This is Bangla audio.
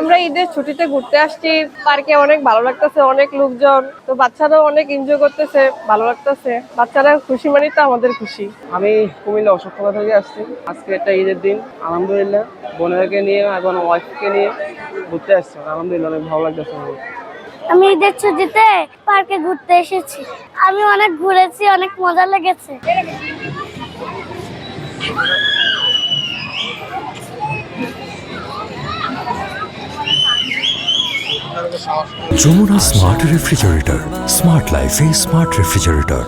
আমরা ঈদের ছুটিতে ঘুরতে আসছি, পার্কে অনেক ভালো লাগতেছে, অনেক লোকজন, তো বাচ্চারাও অনেক এনজয় করতেছে, ভালো লাগতেছে। বাচ্চারা খুশি মানে তো আমাদের খুশি। আমি কুমিল্লা অশোকতলা থেকে আসছি। আজকে একটা ঈদের দিন, আলহামদুলিল্লাহ বোনেরকে নিয়ে এবং ওয়াইফকে নিয়ে ঘুরতে আসছি। আলহামদুলিল্লাহ অনেক ভালো লাগতেছে আমার। আমি ঈদের ছুটিতে পার্কে ঘুরতে এসেছি। আমি অনেক ঘুরেছি, অনেক মজা লেগেছে। যমুনা স্মার্ট রেফ্রিজারেটর, স্মার্ট লাইফে স্মার্ট রেফ্রিজারেটর।